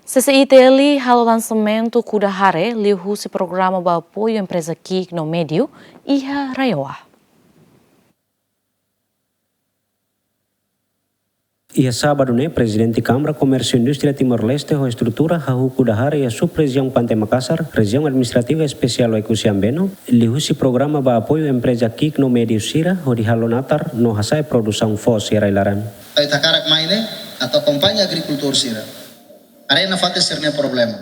CCITL halo lançamento Kudahare liu se programa de apoio à empresa KIK no medio Iha Rayoa. Ia sábado, Presidente Câmara Comércio e Indústria Timor-Leste a estrutura Hahu Kudahare e a sub-região Pantai Makassar, região administrativa especial Ekusiambeno, liu se programa de apoio à empresa KIK no medio Sira, onde halo natar no hasai produção fos e railaran. Kita karak maine atau kompanyi agrikultur Sira. Arena fate serne problema.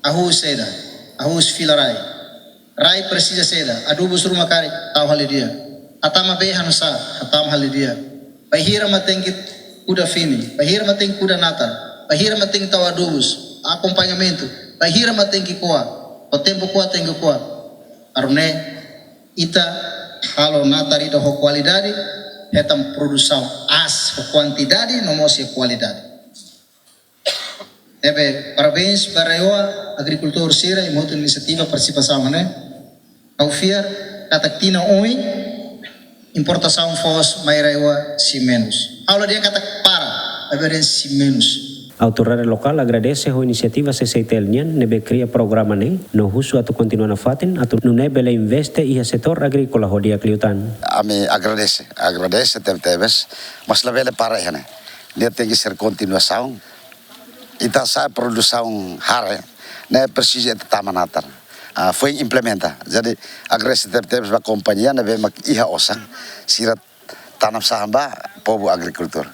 Ahu seda, ahu filarai. Rai precisa seda, adubus rumah kari, tahu hal dia. Atama be hanusa, atam hal dia. Bahira matengit kuda fini, bahira mateng kuda natal, bahira mateng tahu adubus, acompanhamento, bahira mateng kikoa, o tempo koa tengo koa. Arune ita halo natal ida ho qualidade, hetam produção as ho quantidade, no mosi qualidade. Parabéns para a agricultor Sira e muita iniciativa participação, Ao fiar kataktina oi importação fos mairawa si menos. Aula dia kata para haver si menos. A autoridade local agradece a iniciativa CCITL nebe cria programa no husu atu continua na fatin atu no nebe le investe e setor agrícola hodia Cliutan. Ami agradece temteves, mas la vele para ihane. Dia tem que ser continuação. Ita sa produção hare, precisa de tamanatar. Foi implementa. Jadi agresi tertebs ba companhia nebe mak iha osang sirat tanam sahamba povo agricultor.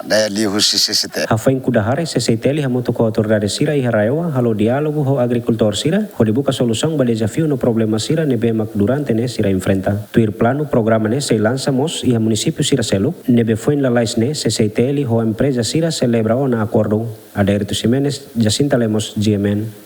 Liu CCT. Hafain Kudahare CCTL hamutu ko autoridade Sira iha Rayoa halo diálogo ho agricultor Sira ho dibuka solução ba desafio no problema Sira nebe mak durante Sira enfrenta. Tuir plano programa se lançamos iha município Sira Selu nebe foi la lais CCTL ho empresa Sira celebra ona acordo. Aderito Ximenes, Jacinta Lemos, GMN.